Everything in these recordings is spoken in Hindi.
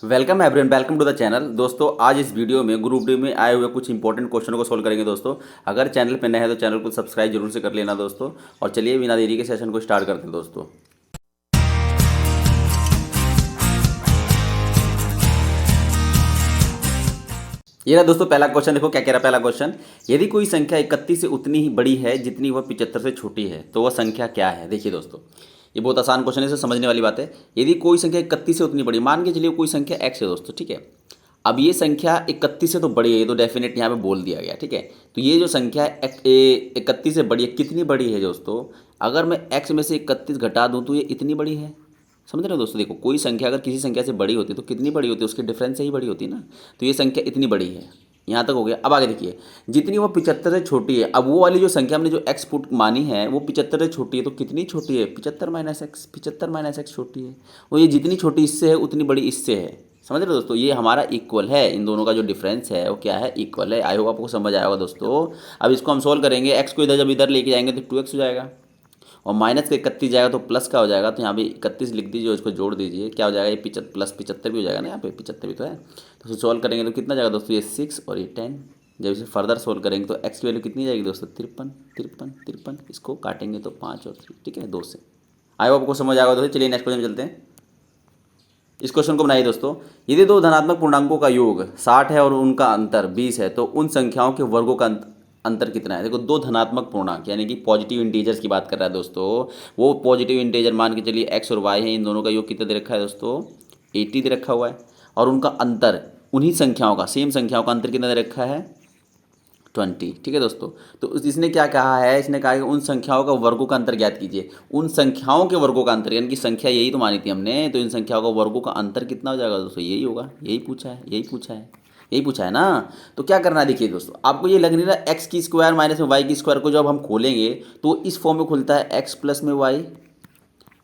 Welcome everyone, welcome to the channel. दोस्तों आज इस वीडियो में ग्रुप डी में आए हुए कुछ इंपॉर्टेंट क्वेश्चनों को सोल्व करेंगे। दोस्तों अगर चैनल पे नए हैं तो चैनल को सब्सक्राइब जरूर से कर लेना दोस्तों। और चलिए बिना देरी के सेशन को स्टार्ट करते हैं दोस्तों। ये रहा दोस्तों पहला क्वेश्चन। देखो क्या कह रहा है पहला क्वेश्चन। यदि कोई संख्या 31 से उतनी ही बड़ी है जितनी वह 75 से छोटी है तो वह संख्या क्या है। देखिए दोस्तों ये बहुत आसान क्वेश्चन है, इसे समझने वाली बात है। यदि कोई संख्या 31 से उतनी बड़ी, मान के चलिए कोई संख्या x है दोस्तों, ठीक है। अब ये संख्या 31 से तो बड़ी है, ये तो डेफिनेट यहाँ पे बोल दिया गया, ठीक है। तो ये जो संख्या 31 से बड़ी है, कितनी बड़ी है दोस्तों। अगर मैं x में से 31 घटा दूँ तो ये इतनी बड़ी है। समझ रहे हो दोस्तों। देखो कोई संख्या अगर किसी संख्या से बड़ी होती है तो कितनी बड़ी होती है, उसके डिफरेंस से ही बड़ी होती है ना। तो ये संख्या इतनी बड़ी है, यहाँ तक हो गया। अब आगे देखिए, जितनी वो 75 से छोटी है। अब वो वाली जो संख्या हमने जो एक्स पुट मानी है वो 75 से छोटी है, तो कितनी छोटी है, 75 माइनस एक्स। 75 माइनस एक्स छोटी है। वो ये जितनी छोटी इससे है उतनी बड़ी इससे है। समझ रहे हो दोस्तों, ये हमारा इक्वल है। इन दोनों का जो डिफरेंस है वो क्या है, इक्वल है। आई होप आपको समझ आएगा दोस्तों। अब इसको हम सोल्व करेंगे। एक्स को इधर जब इधर लेके जाएंगे तो 2x हो जाएगा, और माइनस का 31 जाएगा तो प्लस का हो जाएगा। तो यहाँ पे 31 लिख दीजिए, उसको जोड़ दीजिए, क्या हो जाएगा, ये प्लस 75 भी हो जाएगा ना। यहाँ पे 75 भी तो है। तो सॉल्व करेंगे तो कितना जाएगा दोस्तों, ये 6 और ये 10। जब इसे फर्दर सोल्व करेंगे तो एक्स की वैल्यू कितनी जाएगी दोस्तों, 53 53 53। इसको काटेंगे तो 5 और 3, ठीक है, 2 से। आई होप आपको समझ आएगा दोस्तों। चलिए नेक्स्ट क्वेश्चन में चलते हैं। इस क्वेश्चन को बनाइए दोस्तों। यदि दो धनात्मक पूर्णांकों का योग 60 है और उनका अंतर 20 है तो उन संख्याओं के वर्गों का अंतर कितना है। देखो दो धनात्मक पूर्णांक यानी कि पॉजिटिव इंटीजर्स की बात कर रहा है दोस्तों। वो पॉजिटिव इंटीजर मान के चलिए एक्स और वाई है, इन दोनों का योग कितना दे रखा है दोस्तों, 80 दे रखा हुआ है। और उनका अंतर, उन्हीं संख्याओं का, सेम संख्याओं का अंतर कितना दे रखा है, 20, ठीक है दोस्तों। तो इसने क्या कहा है, इसने कहा कि उन संख्याओं का वर्गों का अंतर ज्ञात कीजिए। उन संख्याओं के वर्गों का अंतर, यानी कि संख्या यही तो मानी थी हमने, तो इन संख्याओं का वर्गों का अंतर कितना हो जाएगा दोस्तों, यही होगा। यही पूछा है, यही पूछा है, यही पूछा है ना। तो क्या करना है, देखिए दोस्तों, आपको ये लग नहीं रहा एक्स की स्क्वायर माइनस में वाई की स्क्वायर को जब हम खोलेंगे तो इस फॉर्म में खुलता है, एक्स प्लस में वाई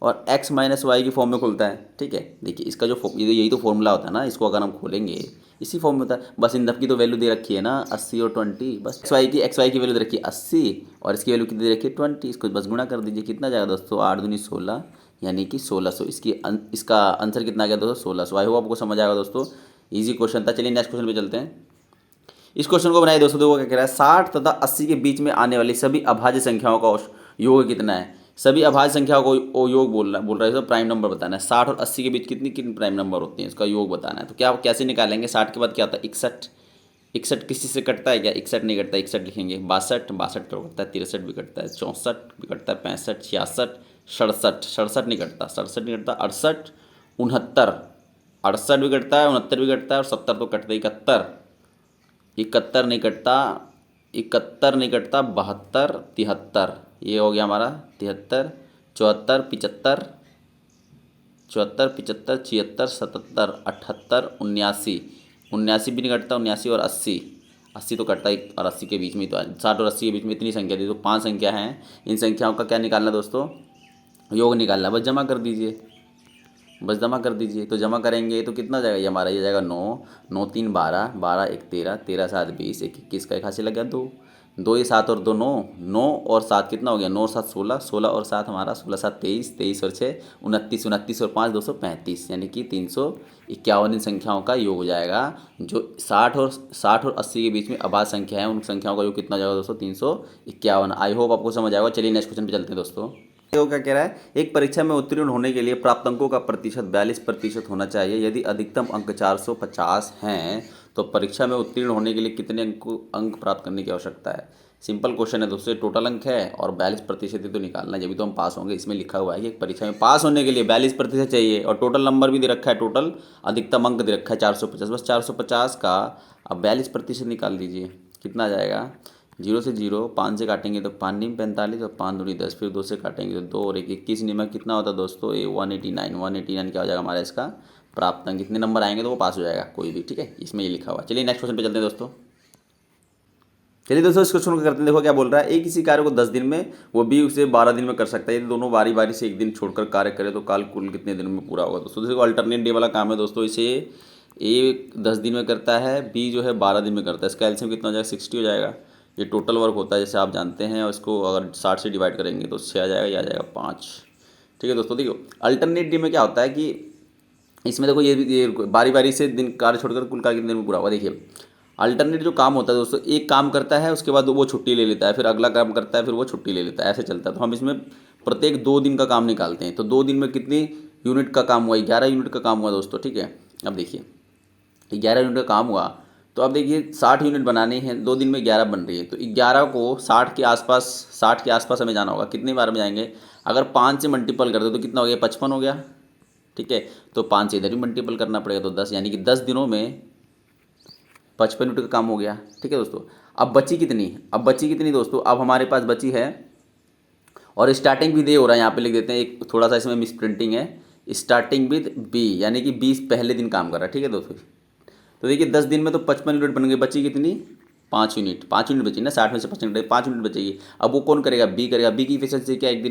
और x माइनस वाई की फॉर्म में खुलता है, ठीक है। देखिए इसका जो यही तो फॉर्मूला होता है ना, इसको अगर हम खोलेंगे इसी फॉर्म में होता है। बस इन की तो वैल्यू दे रखी है ना, 80 और 20। बस एक्स वाई की वैल्यू दे रखी है 80 और इसकी वैल्यू कितनी दे रखी है, 20। इसको बस गुणा कर दीजिए, कितना जाएगा दोस्तों, 8 दूनी 16 यानी कि 1600। इसका आंसर कितना आ गया दोस्तों, 1600। आई होप आपको समझ आएगा दोस्तों। ईजी क्वेश्चन था। चलिए नेक्स्ट क्वेश्चन पे चलते हैं। इस क्वेश्चन को बनाइए दोस्तों। देखो क्या कह रहा है, 60 तथा 80 के बीच में आने वाली सभी अभाज्य संख्याओं का योग कितना है। सभी अभाज्य संख्याओं को योग बोल रहा है, इसका प्राइम नंबर बताना है। 60 और 80 के बीच कितनी कितनी प्राइम नंबर होती हैं, इसका योग बताना है। तो क्या कैसे निकालेंगे, 60 के बाद क्या होता है, 61। 61 किसी से कटता है क्या, 61 नहीं कटता, 61 लिखेंगे। 62 कटता है, 63 भी कटता है, 64 भी कटता है, 65 66 67 नहीं कटता, 67 नहीं कटता, 68 69 68 भी कटता है, 69 भी कटता है, और 70 तो कटता है। 71 71 नहीं कटता, 71 नहीं कटता, 72 73, ये हो गया हमारा 73 74 75 74 75 76 77 78 79 79 भी नहीं कटता, 79 और 80 80 तो कटता है, और 80 के बीच में तो 60 और 80 के बीच में इतनी संख्या दी, तो 5 संख्या हैं। इन संख्याओं का क्या निकालना दोस्तों, योग निकालना। बस जमा कर दीजिए, बस जमा कर दीजिए। तो जमा करेंगे तो कितना जाएगा, ये हमारा ये जाएगा 9 9 3 12 12 1 13 13 7 20 1 21 का एक हाथ से लग गया 2 2 ये 7 और 2 9 9 और 7 कितना हो गया, 9 और 7 16 16 और 7 हमारा 16 7 23 23 और 6 29 29 और 5 235, यानी कि 351 इन संख्याओं का योग हो जाएगा। जो 60 और 80 के बीच में अभाज्य संख्या है, उन संख्याओं का योग कितना जाएगा दोस्तों, 351। आई होप आपको समझ आएगा। चलिए नेक्स्ट क्वेश्चन पे चलते हैं दोस्तों। तो क्या कह रहा है, एक परीक्षा में उत्तीर्ण होने के लिए प्राप्त अंकों का प्रतिशत 42% होना चाहिए। यदि अधिकतम अंक 450 हैं तो परीक्षा में उत्तीर्ण होने के लिए कितने अंक प्राप्त करने की आवश्यकता है। सिंपल क्वेश्चन है दोस्तों, टोटल अंक है और 42% ही तो निकालना है, जब भी तो हम पास होंगे। इसमें लिखा हुआ है कि एक परीक्षा में पास होने के लिए 42% चाहिए, और टोटल नंबर भी दे रखा है, टोटल अधिकतम अंक दे रखा है 450। बस 450 का अब 42% निकाल दीजिए, कितना आ जाएगा, 0 से 0 5 से काटेंगे तो 5 नीम 45 और 5 दूनी 10, फिर 2 से काटेंगे तो 2 और 1 21 नीम कितना होता है दोस्तों, ये 189 क्या हो जाएगा हमारा इसका प्राप्त अंक। कितने नंबर आएंगे तो वो पास हो जाएगा कोई भी, ठीक है, इसमें ये लिखा हुआ है। चलिए नेक्स्ट क्वेश्चन पे चलते हैं दोस्तों। चलिए दोस्तों इस क्वेश्चन को करते हैं। देखो क्या बोल रहा है, एक किसी कार्य को 10 दिन में वो भी उसे 12 दिन में कर सकता है। यदि दोनों बारी बारी से एक दिन छोड़कर कार्य करे तो काल कुल कितने दिन में पूरा होगा दोस्तों। देखो अल्टरनेट डे वाला काम है दोस्तों, इसे ए 10 दिन में करता है, बी जो है 12 दिन में करता है। इसका एलसीएम कितना हो जाएगा, 60 हो जाएगा। ये टोटल वर्क होता है जैसे आप जानते हैं, और इसको अगर 60 से डिवाइड करेंगे तो 6 आ जाएगा, ये आ जाएगा 5, ठीक है दोस्तों। देखो अल्टरनेट डे में क्या होता है कि इसमें देखो ये बारी बारी से दिन कार्य छोड़कर कुल कार्य कितने दिन में पूरा होगा। देखिए अल्टरनेट जो काम होता है दोस्तों, एक काम करता है उसके बाद वो छुट्टी ले लेता है, फिर अगला काम करता है फिर वो छुट्टी ले लेता है, ऐसे चलता है। तो हम इसमें प्रत्येक 2 दिन का काम निकालते हैं। तो 2 दिन में कितनी यूनिट का काम हुआ, 11 यूनिट का काम हुआ दोस्तों, ठीक है। अब देखिए 11 यूनिट का काम हुआ, तो अब देखिए 60 यूनिट बनानी है, 2 दिन में 11 बन रही है, तो 11 को 60 के आसपास हमें जाना होगा। कितनी बार में जाएंगे, अगर 5 से मल्टीपल कर दो तो कितना हो गया, 55 हो गया, ठीक है। तो 5 से इधर भी मल्टीपल करना पड़ेगा, तो 10, यानी कि 10 दिनों में 55 यूनिट का काम हो गया, ठीक है दोस्तों। अब बची कितनी दोस्तों, अब हमारे पास बची है, और स्टार्टिंग भी दे हो रहा है, यहाँ पे लिख देते हैं, एक थोड़ा सा इसमें मिस प्रिंटिंग है, स्टार्टिंग विद बी, यानी कि 20 पहले दिन काम कर रहा है, ठीक है दोस्तों। तो देखिए 10 दिन में तो 55 यूनिट बन गई, बची कितनी, 5 यूनिट बची ना, 60 में से 5 यूनिट, 5 यूनिट बचेगी। अब वो कौन करेगा, बी करेगा। बी की इफिशियंसी क्या, एक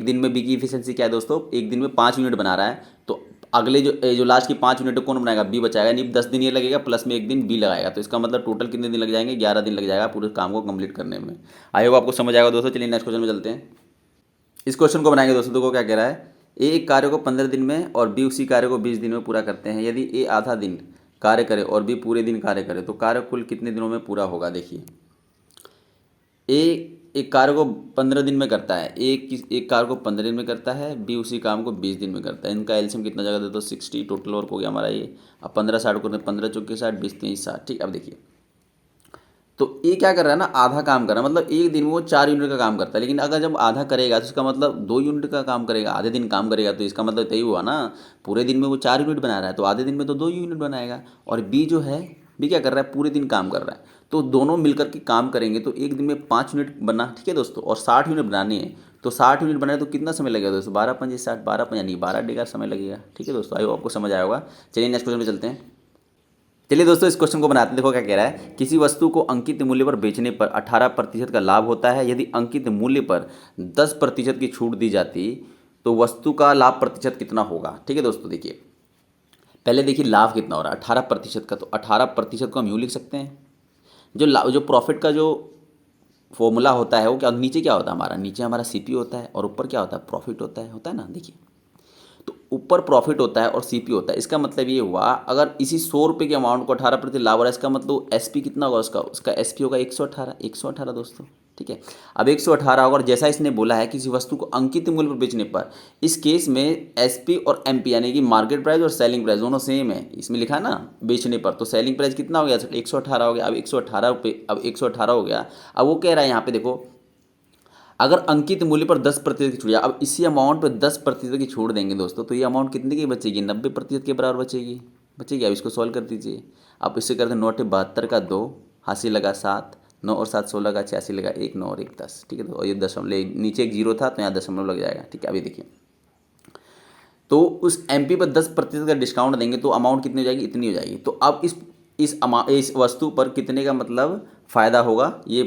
दिन में बी की इफिशियंसी क्या है दोस्तों, एक दिन में 5 यूनिट बना रहा है, तो अगले जो लास्ट की 5 यूनिट कौन बनाएगा, बी बचाएगा, यानी 10 दिन ये लगेगा प्लस में 1 दिन बी लगाएगा, तो इसका मतलब टोटल कितने दिन लग जाएंगे, 11 दिन लग जाएगा पूरे काम को कंप्लीट करने में। आई होप आपको समझ आएगा दोस्तों। चलिए नेक्स्ट क्वेश्चन में चलते हैं। इस क्वेश्चन को बनाएंगे दोस्तों, देखो क्या कह रहा है, ए एक कार्य को 15 दिन में और बी उसी कार्य को 20 दिन में पूरा करते हैं। यदि ए आधा दिन कार्य करे और बी पूरे दिन कार्य करे तो कार्य कुल कितने दिनों में पूरा होगा। देखिए ए एक कार्य को 15 दिन में करता है, एक कार्य को 15 दिन में करता है, बी उसी काम को 20 दिन में करता है। इनका एलसीएम कितना जगह दे दो, 60, टोटल वर्क हो गया हमारा ये। अब 15 60 को 15 चौके 60, 20 3 60, ठीक। अब देखिए तो ये क्या कर रहा है ना, आधा काम कर रहा है, मतलब एक दिन में वो 4 यूनिट का काम करता है, लेकिन अगर जब आधा करेगा तो इसका मतलब 2 यूनिट का काम करेगा, आधे दिन काम करेगा, तो इसका मतलब यही हुआ ना, पूरे दिन में वो 4 यूनिट बना रहा है, तो आधे दिन में तो 2 यूनिट बनाएगा। और बी जो है, बी क्या कर रहा है, पूरे दिन काम कर रहा है, तो दोनों मिलकर के काम करेंगे तो एक दिन में 5 यूनिट बना, ठीक है दोस्तों, और 60 यूनिट बनानी है, तो 60 यूनिट बनाए तो कितना समय लगेगा दोस्तों, 12 5 60, 12 यानी 12 डे का समय लगेगा, ठीक है दोस्तों। आई होप आपको समझ आया होगा। चलिए नेक्स्ट क्वेश्चन में चलते हैं। चलिए दोस्तों इस क्वेश्चन को बनाते हैं। देखो क्या कह रहा है, किसी वस्तु को अंकित मूल्य पर बेचने पर 18% का लाभ होता है। यदि अंकित मूल्य पर 10% की छूट दी जाती तो वस्तु का लाभ प्रतिशत कितना होगा। ठीक है दोस्तों, देखिए पहले देखिए लाभ कितना हो रहा है 18% का, तो 18% को हम यूँ लिख सकते हैं, जो प्रॉफिट का जो फॉर्मूला होता है वो क्या, नीचे क्या होता है हमारा, नीचे हमारा सीपी होता है और ऊपर क्या होता है, प्रॉफिट होता है ना। देखिए तो ऊपर प्रॉफिट होता है और सीपी होता है, इसका मतलब ये हुआ अगर इसी 100 रुपये के अमाउंट को 18% लाभ हो रहा है, इसका मतलब एसपी कितना होगा उसका एसपी होगा 118 दोस्तों। ठीक है, अब 118 होगा, और जैसा इसने बोला है किसी वस्तु को अंकित मूल्य पर बेचने पर, इस केस में एसपी और एमपी यानी कि मार्केट प्राइस और सेलिंग प्राइस दोनों सेम है, इसमें लिखा है ना बेचने पर, तो सेलिंग प्राइस कितना हो गया 118 हो गया। अब 118 रुपये, अब 118 हो गया। अब वो कह रहा है यहाँ पे देखो, अगर अंकित मूल्य पर 10% की छूट, अब इसी अमाउंट पर 10% की छूट देंगे दोस्तों, तो ये अमाउंट कितने की बचेगी, 90% के बराबर बचेगी। अब इसको सॉल्व कर दीजिए, आप इससे करते 9 का 2, हाथी लगा 7, 9 और 7 16 का 86 लगा 1, 9 और 1 10, ठीक है। तो ये दशमलव, नीचे एक जीरो था तो यहाँ दशमलव लग जाएगा, ठीक है। अभी देखिए तो उस एमपी पर 10% का डिस्काउंट देंगे तो अमाउंट कितनी हो जाएगी, इतनी हो जाएगी। तो अब इस वस्तु पर कितने का मतलब फ़ायदा होगा, ये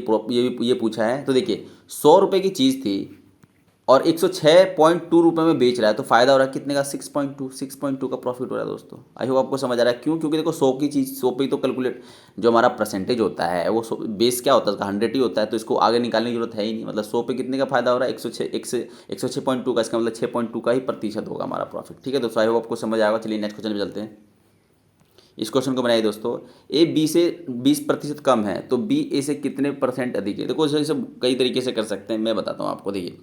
पूछा है। तो देखिए 100 रुपये की चीज़ थी और 106.2 रुपये में बेच रहा है, तो फ़ायदा हो रहा है कितने का, 6.2 का प्रॉफिट हो रहा है दोस्तों। आई होप आपको समझ आ रहा है। क्यों, क्योंकि देखो 100 की चीज़ 100 पे ही तो कैलकुलेट, जो हमारा परसेंटेज होता है वो बेस क्या होता है उसका 100 ही होता है, तो इसको आगे निकालने की जरूरत है ही नहीं। मतलब 100 पे कितने का फायदा हो रहा है, 106.2 का, इसका मतलब 6.2 का ही प्रतिशत होगा हमारा प्रॉफिट। ठीक है दोस्तों, आई होप आपको समझ आएगा। चलिए नेक्स्ट क्वेश्चन में चलते हैं। इस क्वेश्चन को बनाइए दोस्तों, ए बी से 20% कम है तो बी ए से कितने % अधिक है। देखो इसे कई तरीके से कर सकते हैं, मैं बताता हूँ आपको। देखिए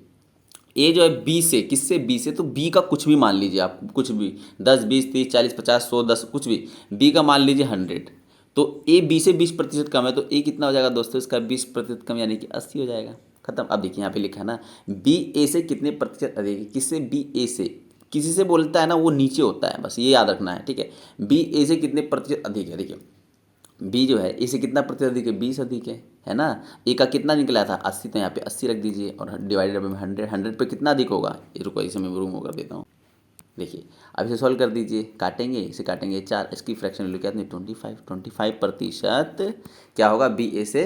ए जो है बी से, किससे, बी से, तो बी का कुछ भी मान लीजिए आप, कुछ भी 10 20 30 40 50 100 10 कुछ भी, बी का मान लीजिए 100, तो ए बी से 20% कम है, तो ए कितना हो जाएगा दोस्तों, इसका 20% कम यानी कि 80 हो जाएगा, खत्म। अब देखिए यहाँ पे लिखा है ना, बी ए से कितने प्रतिशत अधिक है, किससे, बी ए से, किसी से बोलता है ना वो नीचे होता है, बस ये याद रखना है, ठीक है। बी ए से कितने प्रतिशत अधिक है, देखिए बी जो है ए से कितना प्रतिशत अधिक है, 20 अधिक है ना। ए का कितना निकला था 80, तो यहाँ पे 80 रख दीजिए और डिवाइडेड बाई 100 पे कितना अधिक होगा, ये रुको इसे मैं रूम कर देता हूँ। देखिए अब इसे सॉल्व कर दीजिए, काटेंगे इसे, काटेंगे 4, इसकी फ्रैक्शन वैल्यू क्या, 25% क्या होगा, बी ए से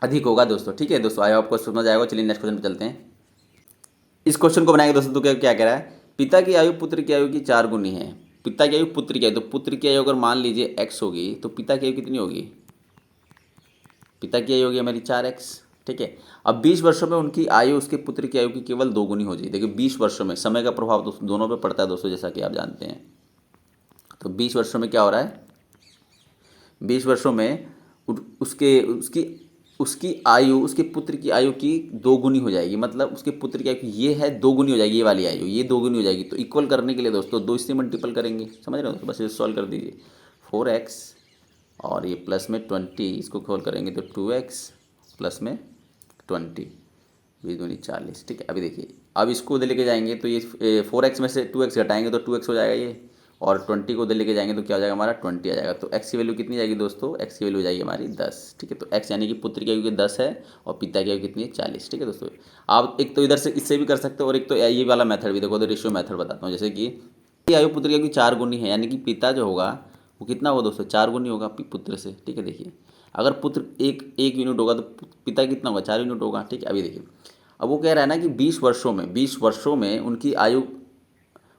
अधिक होगा दोस्तों। ठीक है दोस्तों, आई होप आपको समझ आएगा। चलिए नेक्स्ट क्वेश्चन पे चलते हैं। इस क्वेश्चन को बनाएंगे दोस्तों, तो क्या कह रहा है, पिता की आयु पुत्र की आयु की 4 गुनी है। पिता की आयु पुत्र की आयु, तो पुत्र की आयु अगर मान लीजिए x होगी तो पिता की आयु कितनी होगी, पिता की आयु होगी हमारी 4x। ठीक है, अब 20 वर्षों में उनकी आयु उसके पुत्र की आयु की केवल 2 गुनी हो जाएगी। देखिए 20 वर्षों में समय का प्रभाव दोनों पे पड़ता है दोस्तों, जैसा कि आप जानते हैं। तो 20 वर्षों में क्या हो रहा है, 20 वर्षों में उसके उसकी उसकी आयु, उसके पुत्र की आयु की दोगुनी हो जाएगी। मतलब उसके पुत्र की आयु ये है दोगुनी हो जाएगी, ये वाली आयु ये दोगुनी हो जाएगी। तो इक्वल करने के लिए दोस्तों 2 इससे मल्टीपल करेंगे, समझ रहे हो। तो बस ये सॉल्व कर दीजिए, 4x और ये प्लस में 20, इसको खोल करेंगे तो 2x प्लस में 20, 20×2 40। ठीक है, अभी देखिए अब इसको उधर लेके जाएंगे तो ये 4x में से 2x घटाएंगे तो 2x हो जाएगा ये, और 20 को उधर लेके जाएंगे तो क्या हो जाएगा हमारा 20 आ जाएगा। तो x की वैल्यू कितनी जाएगी दोस्तों, x की वैल्यू हो जाएगी हमारी 10। ठीक है, तो x यानी कि पुत्र की आयु की 10 है और पिता की आयु कितनी है 40। ठीक है दोस्तों, आप एक तो इधर से इससे भी कर सकते हो और एक तो ये वाला मेथड भी देखो, तो रेशियो मेथड बताता हूँ। जैसे कि आयु पुत्र की आयु की 4 गुनी है, यानी कि पिता जो होगा वो कितना होगा दोस्तों, 4 गुनी होगा पुत्र से। ठीक है, देखिए अगर पुत्र एक यूनिट होगा तो पिता कितना होगा, 4 यूनिट होगा। ठीक है, अभी देखिए अब वो कह रहा है ना कि 20 वर्षों में उनकी आयु,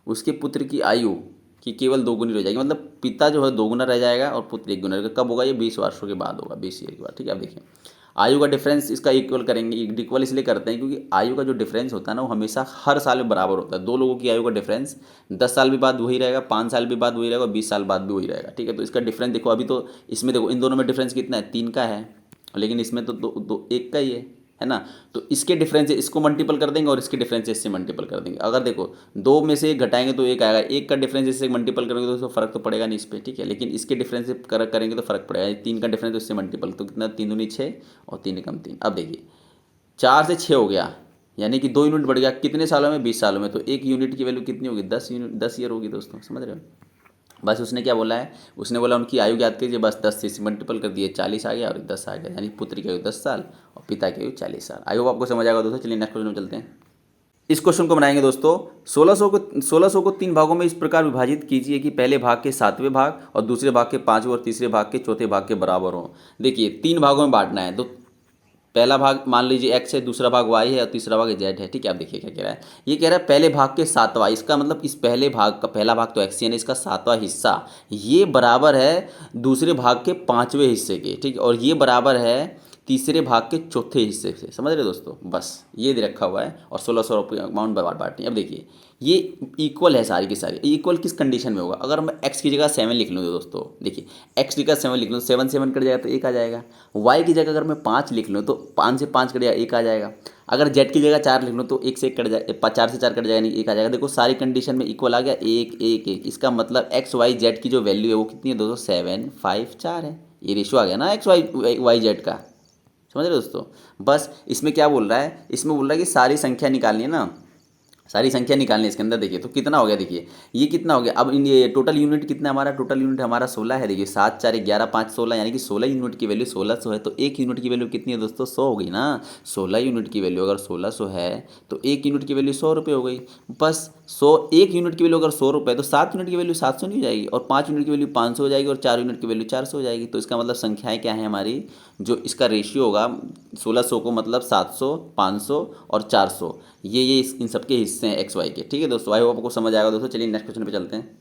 उसके पुत्र की आयु की केवल 2 गुनी रह जाएगी। मतलब पिता जो है 2 गुना रह जाएगा और पुत्र 1 गुना रहेगा। कब होगा ये, 20 वर्षों के बाद होगा, 20 ईयर के बाद। ठीक है, अब देखिए आयु का डिफरेंस इसका इक्वल करेंगे। इक्वल इसलिए करते हैं क्योंकि आयु का जो डिफरेंस होता है ना वो हमेशा हर साल में बराबर होता है। दो लोगों की आयु का डिफरेंस 10 साल भी बाद वही रहेगा, 5 साल भी बाद वही रहेगा, 20 साल बाद भी वही रहेगा। ठीक है, तो इसका डिफरेंस देखो, अभी तो इसमें देखो इन दोनों में डिफरेंस कितना है, 3 का है, लेकिन इसमें तो दो 1 का ही है ना। तो इसके डिफरेंस इसको मल्टीपल कर देंगे और इसके डिफरेंस इससे मल्टीपल कर देंगे। अगर देखो 2 में से 1 घटाएंगे तो 1 आएगा, 1 का डिफरेंस इससे मल्टीपल करेंगे तो उसको फर्क तो पड़ेगा नहीं इस पर। ठीक है, लेकिन इसके डिफरेंस से करेंगे तो फर्क पड़ेगा। 3 का डिफरेंस तो इससे मल्टीपल, तो कितना 3 दूनी 6 और 3 कम 3। अब देखिए 4 से 6 हो गया, यानी कि 2 यूनिट बढ़ गया। कितने सालों में, 20 सालों में। तो 1 यूनिट की वैल्यू कितनी होगी, 10 यूनिट, 10 ईयर होगी दोस्तों, समझ रहे हो। बस उसने क्या बोला है, उसने बोला उनकी आयु ज्ञात कीजिए, बस 10 से मल्टीपल कर दिए, 40 आ गया और 10 आ गया, यानी पुत्र की आयु 10 साल और पिता की आयु 40 साल। आई होप आपको समझ आएगा दोस्तों। चलिए नेक्स्ट क्वेश्चन में चलते हैं। इस क्वेश्चन को बनाएंगे दोस्तों। 1600 को 3 भागों में इस प्रकार विभाजित कीजिए कि पहले भाग के 7वें भाग और दूसरे भाग के 5वें और तीसरे भाग के चौथे भाग के बराबर हो। देखिए 3 भागों में बांटना है, तो पहला भाग मान लीजिए एक्स है, दूसरा भाग वाई है और तीसरा भाग जेड है। ठीक है, आप देखिए क्या कह रहा है, ये कह रहा है पहले भाग के 7वां, इसका मतलब इस पहले भाग का पहला भाग तो एक्स यानी इसका 7वां हिस्सा ये बराबर है दूसरे भाग के 5वें हिस्से के। ठीक है, और ये बराबर है तीसरे भाग के चौथे हिस्से से, समझ रहे दोस्तों। बस ये दे रखा हुआ है और 1600 अमाउंट बांटनी। अब देखिए ये इक्वल है सारी की सारी। इक्वल किस कंडीशन में होगा, अगर मैं x की जगह 7 लिख लूँ दोस्तों, देखिए x की जगह 7 लिख लूँ, 7 7 कट जाएगा तो 1 आ जाएगा। y की जगह अगर मैं 5 लिख लूँ तो 5 से 5 कट जाएगा 1 आ जाएगा। अगर z की जगह 4 लिख लूँ तो 1 से 1 कट जाएगा, 4 से 4 कट जाएगा, नहीं 1 आ जाएगा। देखो सारी कंडीशन में इक्वल आ गया, 1 1 1। इसका मतलब एक्स वाई जेड की जो वैल्यू है वो कितनी है दोस्तों, 7 5 4 है। ये रेशियो आ गया ना एक्स वाई जेड का, समझ रहे हो दोस्तों। बस इसमें क्या बोल रहा है, इसमें बोल रहा है कि सारी संख्या निकालनी है ना, सारी संख्या निकालनी है इसके अंदर। देखिए तो कितना हो गया, देखिए ये कितना हो गया। अब ये टोटल यूनिट कितना है हमारा, टोटल यूनिट हमारा 16 है। देखिए 7 4 11 5 16, यानी कि 16 यूनिट की वैल्यू 1600 है। तो 1 यूनिट की वैल्यू कितनी है दोस्तों, 100 हो गई ना। 16 यूनिट की वैल्यू अगर 1600 है तो 1 यूनिट की वैल्यू 100 रुपये हो गई। बस 100, 1 यूनिट की वैल्यू अगर 100 रुपये तो 7 यूनिट की वैल्यू 700 नहीं हो जाएगी, और 5 यूनिट की वैल्यू 500 हो जाएगी, और 4 यूनिट की वैल्यू 400 हो जाएगी। तो इसका मतलब संख्याएँ क्या है हमारी, जो इसका रेशियो होगा 1600 को मतलब 700 500 और 400, ये इन सबके हिस्से हैं एक्स वाई के। ठीक है दोस्तों, आई होप आपको समझ आएगा दोस्तों। चलिए नेक्स्ट क्वेश्चन पे चलते हैं।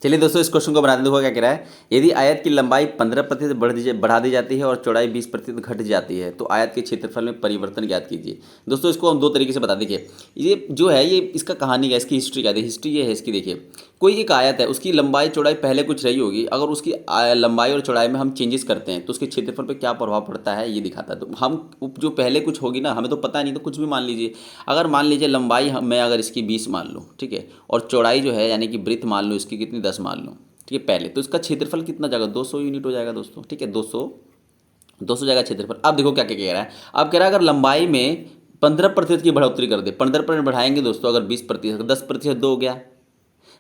चलिए दोस्तों इस क्वेश्चन को बनाते देखो क्या कह रहा है। यदि आयत की लंबाई 15% बढ़ा दी जाती है और चौड़ाई 20% घट जाती है तो आयत के क्षेत्रफल में परिवर्तन ज्ञात कीजिए। दोस्तों इसको हम 2 तरीके से बता देखिए, ये जो है ये इसका कहानी है, इसकी हिस्ट्री क्या है। हिस्ट्री ये है इसकी, देखिए कोई एक आयत है, उसकी लंबाई चौड़ाई पहले कुछ रही होगी, अगर उसकी लंबाई और चौड़ाई में हम चेंजेस करते हैं तो उसके क्षेत्रफल पर क्या प्रभाव पड़ता है ये दिखाता है। तो हम जो पहले कुछ होगी ना, हमें तो पता नहीं, तो कुछ भी मान लीजिए। अगर मान लीजिए लंबाई मैं अगर इसकी 20 मान लूँ, ठीक है, और चौड़ाई जो है यानी कि ब्रीथ मान लूँ इसकी कितनी 10 मान लूँ, ठीक है पहले, तो इसका क्षेत्रफल कितना जाएगा, 200 यूनिट हो जाएगा दोस्तों। ठीक है, 200 जाएगा क्षेत्रफल। अब देखो क्या क्या कह रहा है, अब कह रहा है अगर लंबाई में 15% की बढ़ोतरी कर दे, 15% बढ़ाएंगे दोस्तों, अगर 20%, 10% 2 हो गया,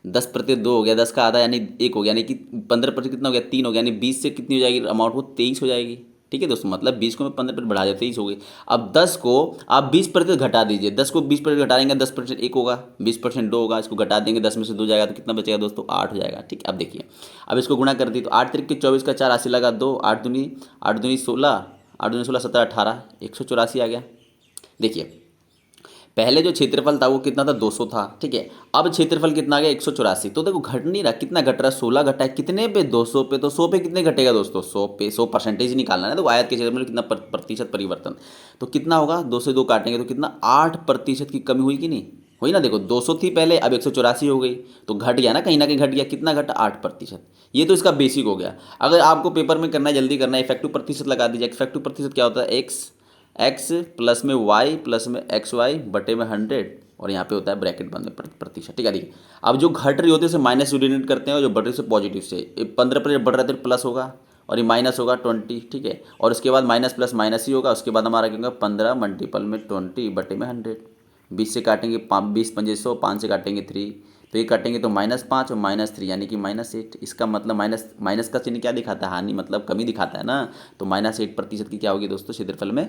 10% 2 हो गया, 10 का आधा यानी 1 हो गया, यानी कि 15% कितना हो गया, 3 हो गया, यानी 20 से कितनी हो जाएगी अमाउंट, वो 23 हो जाएगी। ठीक है दोस्तों, मतलब 20 को मैं 15% बढ़ा दिया, 23 हो गई। अब 10 को आप 20% घटा दीजिए, 10 को 20% घटाएंगे, 10% 1 होगा, 20% 2 होगा, इसको घटा देंगे, 10 में से 2 जाएगा तो कितना बचेगा दोस्तों, 8 हो जाएगा। ठीक है, अब देखिए अब इसको गुणा कर दी तो 8 तिरके 24 का 4 80 लगा 2, 8 दूनी 16, 8 दूनी 16 17 18, 184 आ गया। देखिए पहले जो क्षेत्रफल था वो कितना था, 200 था। ठीक है, अब क्षेत्रफल कितना आ गया, 184। तो देखो घट नहीं रहा, कितना घट रहा है, 16 घटा है, कितने पे, 200 पे। तो 100 पे कितने घटेगा दोस्तों, 100 पे, 100 परसेंटेज निकालना है। तो आयत के क्षेत्रफल में कितना प्रतिशत परिवर्तन, तो कितना होगा, 2 से 2 काटेंगे तो कितना 8% की कमी हुई कि नहीं, हुई ना। देखो 200 थी पहले, अब 184 हो गई, तो घट गया ना कहीं घट गया। कितना घटा? 8%। ये तो इसका बेसिक हो गया। अगर आपको पेपर में करना है, जल्दी करना है, इफेक्टिव प्रतिशत लगा दीजिए। इफेक्टिव प्रतिशत क्या होता है? एक्स प्लस में वाई प्लस में एक्स वाई बटे में 100, और यहाँ पे होता है ब्रैकेट बंद में प्रतिशत। ठीक है, देखिए अब जो घट रही होती है उसे माइनस यूनिट करते हैं, और जो बढ़ रही है उसे पॉजिटिव से। 15% बढ़ रहा है तो प्लस होगा, और ये माइनस होगा 20। ठीक है, और उसके बाद माइनस प्लस माइनस ही होगा। उसके बाद हमारा क्या होगा? 15 मल्टीपल में 20 बटे में 100। 20 से काटेंगे 20 पंजे 100, 5 से काटेंगे 3, तो ये काटेंगे तो -5 और -3 यानी कि -8। इसका मतलब माइनस माइनस का चिन्ह क्या दिखाता है? हानि, मतलब कमी दिखाता है ना। तो -8% की क्या होगी दोस्तों? क्षेत्रफल में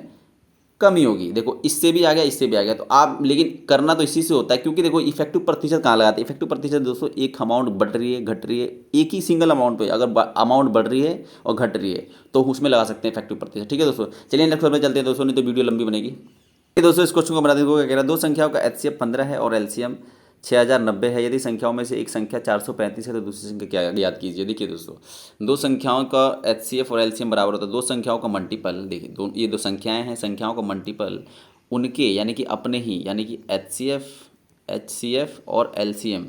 कमी होगी। देखो इससे भी आ गया, इससे भी आ गया, तो आप लेकिन करना तो इसी से होता है, क्योंकि देखो इफेक्टिव प्रतिशत कहाँ लगाते हैं? इफेक्टिव प्रतिशत दोस्तों एक अमाउंट बढ़ रही है घट रही है, एक ही सिंगल अमाउंट पे अगर अमाउंट बढ़ रही है और घट रही है तो उसमें लगा सकते हैं इफेक्टिव प्रतिशत। ठीक है दोस्तों, चलिए नेक्स्ट में चलते हैं दोस्तों, नहीं तो वीडियो लंबी बनेगी। ये दोस्तों इस क्वेश्चन को बना देखो क्या कह रहा है। दो संख्याओं का एचसीएफ 15 है और एलसीएम 6090 है। यदि संख्याओं में से एक संख्या 435 है तो दूसरी संख्या क्या है? याद कीजिए। देखिए दोस्तों, दो संख्याओं का एचसीएफ और एलसीएम बराबर होता है। दो संख्याओं का मल्टीपल, देखिए ये दो संख्याएं हैं, संख्याओं का मल्टीपल उनके यानी कि अपने ही, यानी कि एचसीएफ और एलसीएम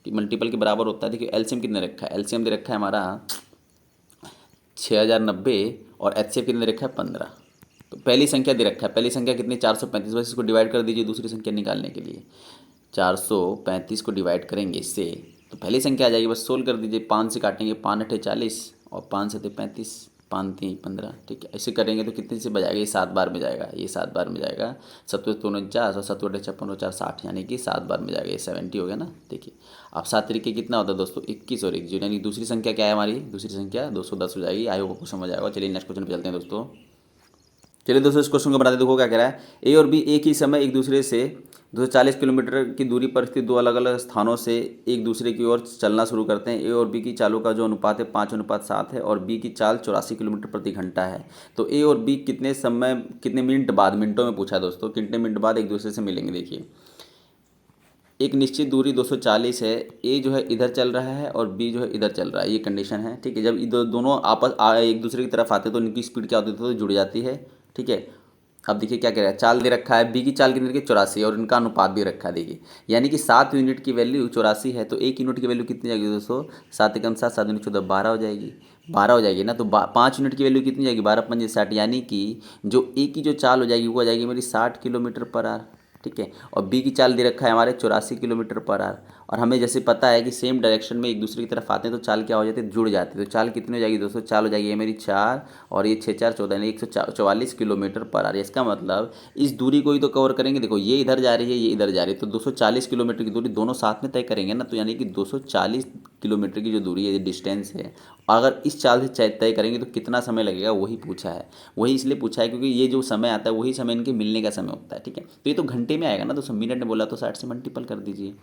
की मल्टीपल के बराबर होता है। देखिए एलसीएम कितने रखा है? एलसीएम दे रखा है हमारा 6090, और एचसीएफ कितने दे रखा है? 15। तो पहली संख्या दे रखा है, पहली संख्या कितनी? 435। बस इसको डिवाइड कर दीजिए दूसरी संख्या निकालने के लिए। 435 को डिवाइड करेंगे इससे तो पहली संख्या आ जाएगी, बस सोल्व कर दीजिए। 5 से काटेंगे, 5 अठे 40 और 5 सते 35, 5 3 15। ठीक है, ऐसे करेंगे तो कितने से बजाएगा? ये 7 बार में जाएगा, ये 7 बार में जाएगा। 7 2 49 और 7 अठे 56 और 4 60, यानी कि 7 बार में जाएगा। ये 70 हो गया ना। देखिए अब 7 तरीके कितना होता है दोस्तों? 21 और 1 यानी दूसरी संख्या क्या है हमारी? दूसरी संख्या 210 हो जाएगी। आई होप आपको समझ आएगा। चलिए नेक्स्ट क्वेश्चन पे चलते हैं दोस्तों। चलिए दोस्तों इस क्वेश्चन को बनाते देखो क्या कह रहा है। ए और बी एक ही समय एक दूसरे से 240 किलोमीटर की दूरी पर स्थित दो अलग अलग स्थानों से एक दूसरे की ओर चलना शुरू करते हैं। ए और बी की चालों का जो अनुपात है 5:7 है, और बी की चाल 84 किलोमीटर प्रति घंटा है। तो ए और बी कितने मिनट बाद, मिनटों में पूछा है दोस्तों, कितने मिनट बाद एक दूसरे से मिलेंगे। देखिए एक निश्चित दूरी 240 है, ए जो है इधर चल रहा है और बी जो है इधर चल रहा है, ये कंडीशन है। ठीक है, जब दोनों एक दूसरे की तरफ आते हैं तो इनकी स्पीड क्या होती है? तो जुड़ जाती है। ठीक है, अब देखिए क्या कह रहा है। चाल दे रखा है, बी की चाल कितनी? 84, और इनका अनुपात भी रखा है। देखिए यानी कि 7 यूनिट की वैल्यू 84 है, तो 1 यूनिट की वैल्यू कितनी जाएगी दोस्तों? 7 एकम 7, 7 दूनी 14, 12 हो जाएगी। 12 हो जाएगी ना। तो 5 यूनिट की वैल्यू कितनी जाएगी? 12 पंजे 60, यानी कि जो ए की जो चाल हो जाएगी वो आ जाएगी मेरी 60 किलोमीटर पर आवर। ठीक है, और बी की चाल दे रखा है हमारे 84 किलोमीटर पर आवर, और हमें जैसे पता है कि सेम डायरेक्शन में एक दूसरे की तरफ आते हैं तो चाल क्या हो जाती है? जुड़ जाती है। तो चाल कितनी हो जाएगी दोस्तों? चाल हो जाएगी ये मेरी 4 और ये 6 4 14 यानी 144 किलोमीटर पर आवर। इसका मतलब इस दूरी को ही तो कवर करेंगे। देखो ये इधर जा रही है, ये इधर जा रही है, तो 240 किलोमीटर की दूरी दोनों साथ में तय करेंगे ना। तो यानी कि 240 किलोमीटर की जो दूरी है, ये डिस्टेंस है, अगर इस चाल से तय करेंगे तो कितना समय लगेगा, वही पूछा है। वही इसलिए पूछा है क्योंकि ये जो समय आता है वही समय इनके मिलने का समय होता है। ठीक है, तो ये तो घंटे में आएगा ना दोस्तों, मिनट में बोला तो 60 से मल्टीपल कर दीजिए।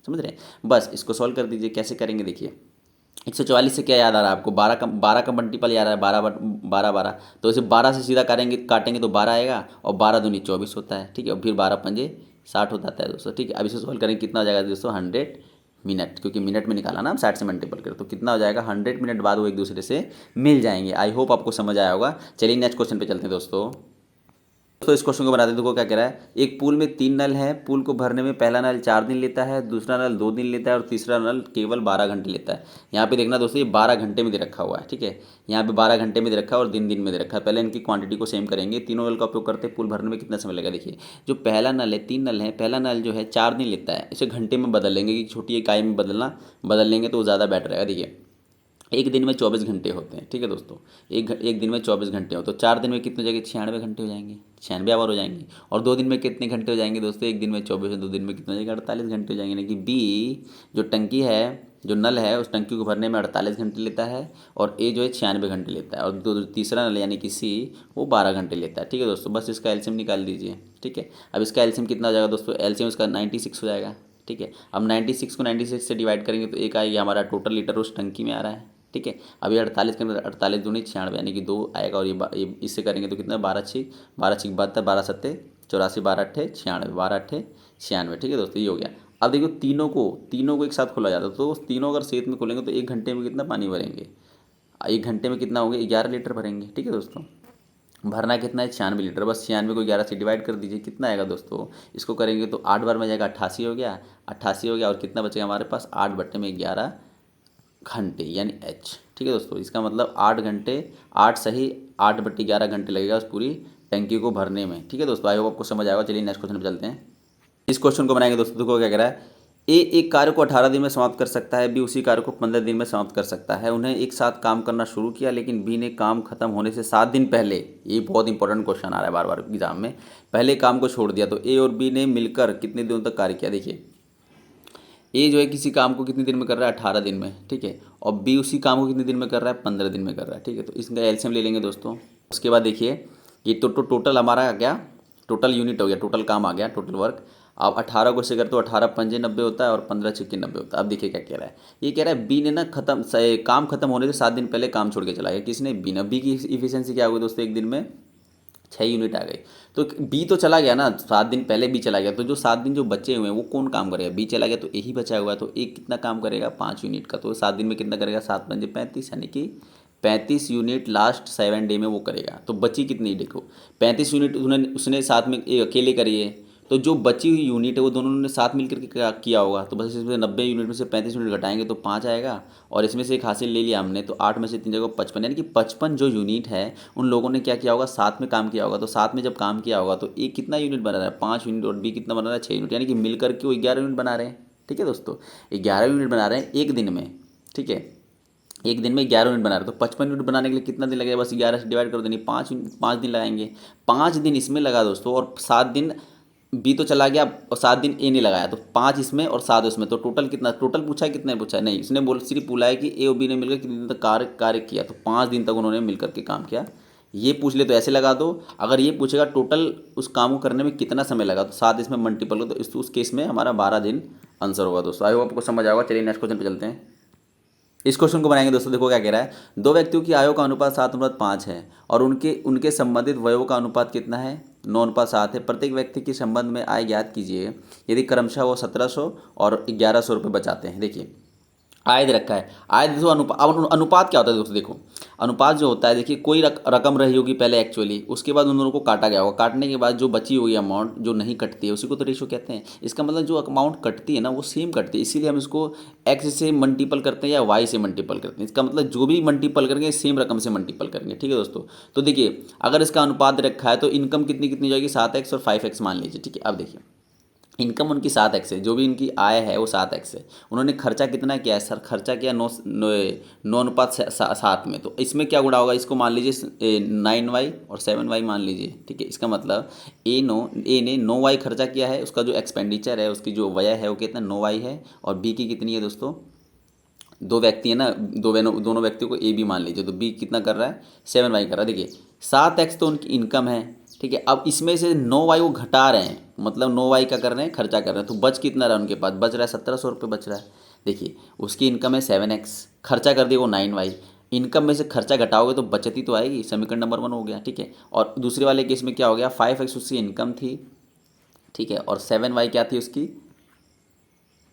समझ रहे हैं? बस इसको सॉल्व कर दीजिए। कैसे करेंगे देखिए, 144 से क्या याद आ रहा है आपको? 12 का मल्टीपल याद आ रहा है, 12 तो इसे 12 से सीधा काटेंगे तो 12 आएगा, और 12 दूनी 24 होता है। ठीक है, और फिर 12 पंजे 60 हो जाता है दोस्तों। ठीक है, अब इसे सॉल्व करेंगे कितना हो जाएगा दोस्तों? 100 मिनट, क्योंकि मिनट में निकाला ना हम, 60 से मल्टीपल करें तो कितना हो जाएगा? 100 मिनट बाद वो एक दूसरे से मिल जाएंगे। आई होप आपको समझ आया होगा। चलिए नेक्स्ट क्वेश्चन पे चलते हैं दोस्तों। तो इस क्वेश्चन को बनाते हैं। देखो क्या कह रहा है। एक पूल में 3 नल है, पूल को भरने में पहला नल 4 दिन लेता है, दूसरा नल 2 दिन लेता है, और तीसरा नल केवल 12 घंटे लेता है। यहाँ पे देखना दोस्तों, ये 12 घंटे में दे रखा हुआ है। ठीक है, यहाँ पे 12 घंटे में दे रखा है और दिन दिन में दे रखा है। पहले इनकी क्वांटिटी को सेम करेंगे। तीनों नल का उपयोग करते हैं, पूल भरने में कितना समय लगेगा। देखिए जो पहला नल है, 3 नल है, पहला नल जो है 4 दिन लेता है, इसे घंटे में बदल लेंगे कि छोटी इकाई में बदल लेंगे तो ज़्यादा बेटर रहेगा। देखिए एक दिन में 24 घंटे होते हैं। ठीक है दोस्तों, एक दिन में 24 घंटे हो तो 4 दिन में कितने हो जाएंगे? 96 घंटे हो जाएंगे, 96 आवर हो जाएंगे। और 2 दिन में कितने घंटे हो जाएंगे दोस्तों? एक दिन में 24 है, 2 दिन में कितने हो जाएंगे? 48 घंटे हो जाएंगे। यानी कि बी जो टंकी है, जो नल है, उस टंकी को भरने में 48 घंटे लेता है, और ए जो है 96 घंटे लेता है, और तीसरा नल यानी कि सी वो 12 घंटे लेता है। ठीक है दोस्तों, बस इसका एलसीएम निकाल दीजिए। ठीक है, अब इसका एलसीएम कितना हो जाएगा दोस्तों? एलसीएम इसका 96 हो जाएगा। ठीक है, अब 96 को 96 से डिवाइड करेंगे तो एक आएगा हमारा टोटल लीटर उस टंकी में आ रहा है। ठीक है, अभी 48 के अंदर 48 दूनी 96 यानी कि 2 आएगा, और ये इससे करेंगे तो कितना? 12 6 72, 12 7 84, 12 8 96, 12 8 96। ठीक है दोस्तों, ये हो गया। अब देखो तीनों को एक साथ खोला जाता है, तो तीनों अगर सेत में खोलेंगे तो 1 घंटे में कितना पानी भरेंगे? 1 घंटे में कितना होंगे? 11 लीटर भरेंगे। ठीक है दोस्तों, भरना कितना है 96 लीटर। बस 96 को 11 से डिवाइड कर दीजिए, कितना आएगा दोस्तों, इसको करेंगे तो 8 बार में जाएगा 88 हो गया, 88 हो गया। और कितना बचेगा हमारे पास 8/11 घंटे यानी एच। ठीक है दोस्तों, इसका मतलब 8 घंटे, 8 सही 8/11 घंटे लगेगा उस पूरी टंकी को भरने में। ठीक है दोस्तों, आई होप आपको समझ आएगा। चलिए नेक्स्ट क्वेश्चन पे चलते हैं। इस क्वेश्चन को बनाएंगे दोस्तों, देखो क्या कह रहा है। ए एक कार्य को 18 दिन में समाप्त कर सकता है, बी उसी कार्य को 15 दिन में समाप्त कर सकता है। उन्हें एक साथ काम करना शुरू किया, लेकिन बी ने काम खत्म होने से 7 दिन पहले, ये बहुत इंपॉर्टेंट क्वेश्चन आ रहा है बार बार एग्जाम में, पहले काम को छोड़ दिया। तो ए और बी ने मिलकर कितने दिनों तक कार्य किया। देखिए ए जो है किसी काम को कितने दिन में कर रहा है 18 दिन में, ठीक है, और बी उसी काम को कितने दिन में कर रहा है 15 दिन में कर रहा है। ठीक है, तो इसका एलसीएम ले लेंगे दोस्तों। उसके बाद देखिए ये टोटल हमारा आ गया, टोटल यूनिट हो गया, टोटल काम आ गया, टोटल वर्क। अब 18 को से कर तो 18 पंजे 90 होता है और 15 छक्के 90 होता है। अब देखिए क्या कह रहा है, ये कह रहा है बी ने ना काम खत्म होने से 7 दिन पहले काम छोड़ के चला गया। किसने, बी ने। बी की इफिशियंसी क्या होगी दोस्तों, एक दिन में 6 यूनिट आ गई। तो बी तो चला गया ना, 7 दिन पहले बी चला गया, तो जो 7 दिन जो बचे हुए हैं वो कौन काम करेगा, बी चला गया तो यही बचा हुआ है। तो एक कितना काम करेगा 5 यूनिट का, तो 7 दिन में कितना करेगा 7 पंजे 35, यानी कि 35 यूनिट लास्ट 7 डे में वो करेगा। तो बची कितनी, देखो 35 यूनिट उसने साथ में अकेले करी है, तो जो बची हुई यूनिट है वो दोनों ने साथ मिलकर के किया होगा। तो बस इसमें 90 यूनिट में से 35 यूनिट घटाएंगे तो 5 आएगा, और इसमें से एक हासिल ले लिया हमने, तो 8 में से 3 जगह 55, यानी कि 55 जो यूनिट है उन लोगों ने क्या किया होगा, साथ में काम किया होगा। तो साथ में जब काम किया होगा तो ए कितना यूनिट बना रहा है 5 यूनिट, और बी कितना बना रहा है 6 यूनिट, यानी कि मिलकर के वो 11 यूनिट बना रहे हैं। ठीक है दोस्तों, 11 यूनिट बना रहे हैं एक दिन में। ठीक है, एक दिन में 11 यूनिट बना रहे, तो 55 यूनिट बनाने के लिए कितना दिन लगेगा, बस 11 से डिवाइड कर देनी, 5 दिन लगाएंगे। 5 दिन इसमें लगा दोस्तों, और 7 दिन बी तो चला गया और 7 दिन ए ने लगाया, तो 5 इसमें और 7 उसमें। तो टोटल कितना, टोटल पूछा है कितने पूछा है, नहीं, इसने सिर्फ बोला है कि ए और बी ने मिलकर कितने दिन तक कार्य किया। तो 5 दिन तक उन्होंने मिलकर के काम किया। ये पूछ ले तो ऐसे लगा दो। अगर ये पूछेगा टोटल उस काम को करने में कितना समय लगा, तो 7 इसमें मल्टीपल हो, तो उस केस में हमारा 12 दिन आंसर होगा दोस्तों। आई होप आपको समझ आएगा। चलिए नेक्स्ट क्वेश्चन पे चलते हैं। इस क्वेश्चन को बनाएंगे दोस्तों, देखो क्या कह रहा है। दो व्यक्तियों की आयु का अनुपात 7:5 है, और उनके उनके संबंधित वयों का अनुपात कितना है, 9:7 है। प्रत्येक व्यक्ति के संबंध में आय ज्ञात कीजिए यदि क्रमशः वो 1700 और 1100 रुपये बचाते हैं। देखिए आय दे रखा है, आय देखो अनुपात क्या होता है दोस्तों, देखो अनुपात जो होता है, देखिए कोई रकम रही होगी पहले एक्चुअली, उसके बाद उन दोनों को काटा गया होगा, काटने के बाद जो बची हुई अमाउंट जो नहीं कटती है उसी को तो रेशो कहते हैं। इसका मतलब जो अमाउंट कटती है ना वो सेम कटती है, इसीलिए हम इसको एक्स से मल्टीपल करते हैं या वाई से मल्टीपल करते हैं। इसका मतलब जो भी मल्टीपल करेंगे सेम रकम से मल्टीपल करेंगे। ठीक है दोस्तों, तो देखिए अगर इसका अनुपात रखा है तो इनकम कितनी कितनी जाएगी 7x और 5x मान लीजिए। ठीक है, अब देखिए इनकम उनकी 7x है, जो भी इनकी आय है वो 7x है। उन्होंने खर्चा कितना किया है, सर खर्चा किया 9:7 में, तो इसमें क्या गुणा होगा, इसको मान लीजिए 9y और 7y मान लीजिए। ठीक है, इसका मतलब ए ने 9y खर्चा किया है, उसका जो एक्सपेंडिचर है उसकी जो व्यय है वो कितना 9y है, और बी की कितनी है दोस्तों, दो व्यक्ति है ना, दोनों व्यक्तियों को ए बी मान लीजिए, तो बी कितना कर रहा है 7y कर रहा है। देखिए 7x तो उनकी इनकम है। ठीक है, अब इसमें से 9y वो घटा रहे हैं, मतलब 9y क्या कर रहे हैं, खर्चा कर रहे हैं, तो बच कितना रहा उनके पास, बच रहा है 1700 रुपये बच रहा है। देखिए उसकी इनकम है 7x, खर्चा कर दिया वो 9y, इनकम में से खर्चा घटाओगे तो बचत ही तो आएगी, समीकरण नंबर 1 हो गया। ठीक है, और दूसरे वाले केस में क्या हो गया, 5x उसकी इनकम थी, ठीक है, और 7y क्या थी उसकी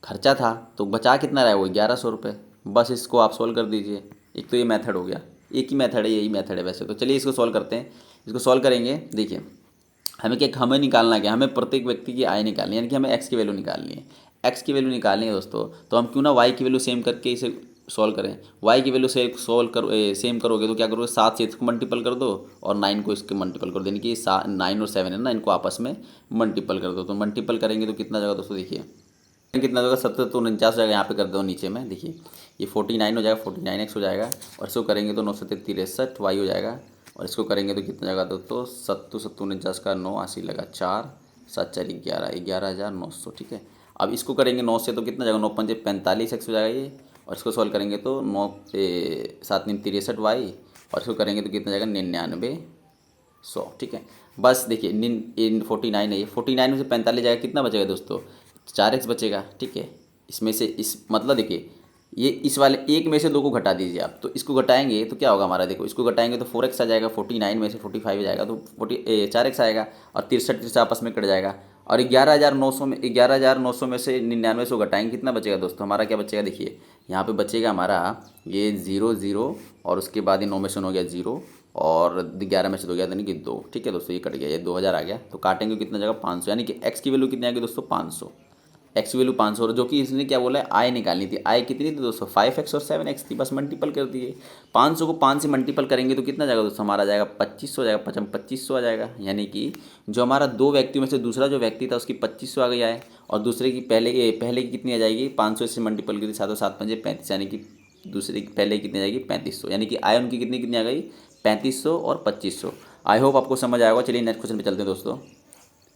खर्चा था, तो बचा कितना रहा है वो 1100 रुपये। बस इसको आप सोल्व कर दीजिए। एक तो ये मेथड हो गया, एक ही मेथड है, यही मेथड है वैसे तो। चलिए इसको सॉल्व करते हैं। इसको सॉल्व करेंगे, देखिए हमें निकालना क्या, हमें प्रत्येक व्यक्ति की आय निकालनी है, यानी कि हमें एक्स की वैल्यू निकालनी है। एक्स की वैल्यू निकालनी है दोस्तों, तो हम क्यों ना वाई की वैल्यू सेम करके इसे सॉल्व करें। वाई की वैल्यू से सेम करोगे तो क्या करोगे, 7 से इसको मल्टीपल कर दो और 9 को इसके मल्टीपल कर दो, यानी कि 9 और 7 है ना, इनको आपस में मल्टीपल कर दो। तो मल्टीपल करेंगे तो कितना जाएगा दोस्तों, देखिए कितना होगा 70 तो 49 हो जाएगा, यहाँ पे कर दो नीचे में, देखिए ये 49 हो जाएगा, 49x हो जाएगा, और इसको करेंगे तो 9 से 63 वाई हो जाएगा, और इसको करेंगे तो कितना जाएगा दोस्तों 7 का 9 80 लगा 4 7 4 11,900। ठीक है, अब इसको करेंगे 9 से तो कितना जाएगा 9 पंजे 45x हो जाएगा ये, और इसको सॉल्व करेंगे तो 9 7 3 63 वाई, और इसको करेंगे तो कितना जाएगा 99,100। ठीक है, बस देखिए 49 है, ये 49 में से 45 जाएगा, कितना बचेगा दोस्तों 4x बचेगा। ठीक है, इसमें से इस मतलब देखिए ये इस वाले एक में से 2 को घटा दीजिए आप, तो इसको घटाएंगे तो क्या होगा हमारा, देखो इसको घटाएंगे तो 4x आ जाएगा, 49 में से 45 हो जाएगा तो 4x आएगा, और 63 आपस में कट जाएगा, और 11,900 में से 9900 घटाएंगे कितना बचेगा दोस्तों, हमारा क्या बचेगा, देखिए यहाँ पे बचेगा हमारा ये 0 0, और उसके बाद ये 9 में से हो गया 0, और 11 में से 2 गया यानी कि 2। ठीक है दोस्तों, ये कट गया, ये 2000 आ गया। तो काटेंगे कितना जगह 500, यानी कि एक्स की वैल्यू कितनी आ गई दोस्तों 500। एक्स की वैल्यू 500, और जो कि इसने क्या बोला है आय निकालनी थी। आय कितनी थी दोस्तों 5x और 7x थी, बस मल्टीपल कर दिए। 500 को 5 से मल्टीपल करेंगे तो कितना जाएगा दोस्तों, हमारा जाएगा 2500 जाएगा, 2500 आ जाएगा। यानी कि जो हमारा 2 व्यक्तियों में से दूसरा जो व्यक्ति था उसकी 2500 आ गई आय, और दूसरे की पहले की कितनी आ जाएगी 500 से मल्टीपल की 7 और 7 पंजे 35, यानी कि दूसरे की पहले की कितनी आ जाएगी 3500, यानी कि आय उनकी कितनी कितनी आ गई 3500 और 2500। आई होप आपको समझ आएगा। चलिए नेक्स्ट क्वेश्चन पे चलते हैं दोस्तों।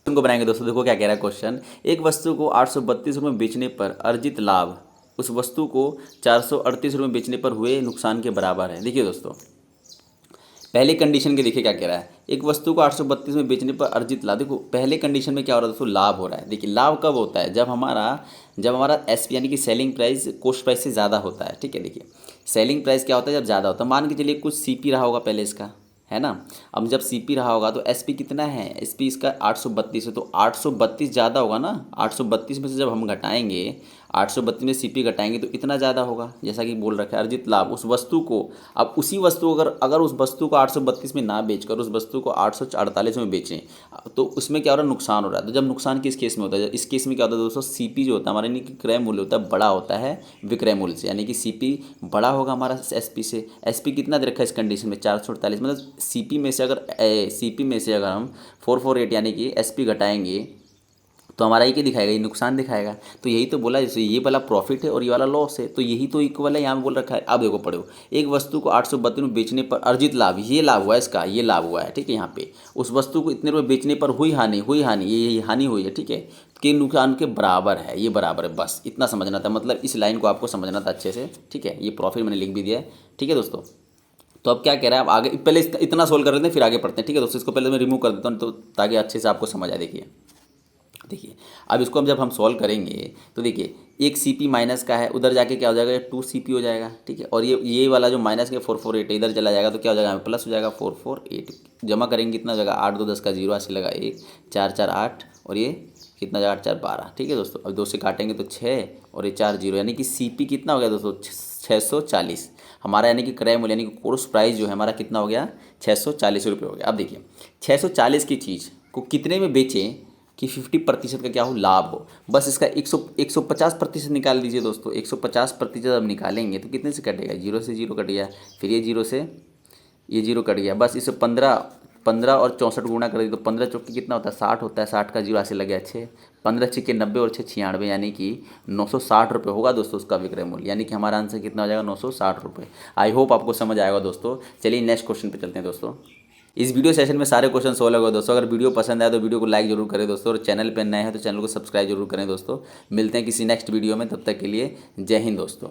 को बनाएंगे दोस्तों। देखो क्या कह रहा है क्वेश्चन, एक वस्तु को 832 रुपये बेचने पर अर्जित लाभ उस वस्तु को 438 रुपये बेचने पर हुए नुकसान के बराबर है। देखिए दोस्तों, पहले कंडीशन के देखिए क्या कह रहा है, एक वस्तु को 832 में बेचने पर अर्जित लाभ। देखो पहले कंडीशन में क्या हो रहा है दोस्तों, लाभ हो रहा है। देखिए लाभ कब होता है, जब हमारा एसपी यानी कि सेलिंग प्राइस कॉस्ट प्राइस से ज़्यादा होता है। ठीक है, देखिए सेलिंग प्राइस क्या होता है, जब ज़्यादा होता है। मान के चलिए कुछ सीपी रहा होगा पहले इसका, है ना। अब जब सीपी रहा होगा तो एसपी कितना है, एसपी इसका 832 है, तो 832 ज़्यादा होगा ना। 832 में से जब हम घटाएंगे, 832 में सीपी घटाएंगे तो इतना ज़्यादा होगा, जैसा कि बोल रखा है अर्जित लाभ उस वस्तु को। अब उसी वस्तु अगर उस वस्तु को 832 में ना बेचकर उस वस्तु को 848 में बेचें तो उसमें क्या हो रहा है, नुकसान हो रहा है। तो जब नुकसान किस केस में होता है, इस केस में क्या होता है दोस्तों, सीपी जो होता है हमारे, यानी कि क्रय मूल्य होता है बड़ा होता है विक्रय मूल्य से, यानी कि सीपी बड़ा होगा हमारा एसपी से। एसपी कितना दे रखा है इस कंडीशन में 448, मतलब सीपी में से अगर हम 448 यानी कि एसपी घटाएंगे तो हमारा ये क्या दिखाएगा, ये नुकसान दिखाएगा। तो यही तो बोला, जैसे ये वाला प्रॉफिट है और ये वाला लॉस है, तो यही तो इक्वल है, यहाँ बोल रखा है। अब देखो पढ़ो, एक वस्तु को 832 में बेचने पर अर्जित लाभ, ये लाभ हुआ है इसका, ये लाभ हुआ है। ठीक है, यहाँ पे उस वस्तु को इतने रुपये बेचने पर हुई हानि, ये हानि हुई है। ठीक है, के नुकसान के बराबर है, ये बराबर है, बस इतना समझना था। मतलब इस लाइन को आपको समझना था अच्छे से। ठीक है, ये प्रॉफिट मैंने लिख भी दिया है। ठीक है दोस्तों, तो अब क्या कह रहा है, अब आगे पहले इतना सोल्व कर लेते हैं फिर आगे पढ़ते हैं। ठीक है दोस्तों, इसको पहले मैं रिमूव कर देता हूँ तो ताकि अच्छे से आपको समझ आए। देखिए अब इसको जब हम सॉल्व करेंगे तो देखिए एक सीपी माइनस का है, उधर जाके क्या हो जाएगा 2 CP हो जाएगा। ठीक है, और ये वाला जो माइनस के 448 इधर चला जाएगा तो क्या हो जाएगा हमें प्लस हो जाएगा 448। जमा करेंगे कितना हो जाएगा 8 2 10 का 0 ऐसे लगा 1 4 4 8 और ये कितना जाएगा 8 4 12। ठीक है दोस्तों, अब 2 से काटेंगे तो 6 और ये 4 0, यानी कि सीपी कितना हो गया दोस्तों 640 हमारा, यानी कि क्रय मूल्य यानी कि कोर्स प्राइस जो है हमारा कितना हो गया 640 रुपये हो गया। अब देखिए 640 की चीज़ को कितने में बेचें कि 50% का क्या हो लाभ हो। बस इसका 150% निकाल दीजिए दोस्तों। 150% जब निकालेंगे तो कितने से कटेगा, 0 से 0 कट गया, फिर ये 0 से ये 0 कट गया। बस इसे 15 और 64 गुणा कर दिए तो 15 चौके कितना होता है 60 होता है। 60 का 0 ऐसे लग गया 6, 15 6 90 और 6 96, यानी कि 960 रुपये होगा दोस्तों उसका विक्रय मूल्य, यानी कि हमारा आंसर कितना हो जाएगा 960 रुपये। आई होप आपको समझ आएगा दोस्तों। चलिए नेक्स्ट क्वेश्चन पे चलते हैं दोस्तों। इस वीडियो सेशन में सारे क्वेश्चन सोल्व हो दोस्तों। अगर वीडियो पसंद आए तो वीडियो को लाइक जरूर करें दोस्तों, और चैनल पर नए हैं तो चैनल को सब्सक्राइब जरूर करें दोस्तों। मिलते हैं किसी नेक्स्ट वीडियो में, तब तक के लिए जय हिंद दोस्तों।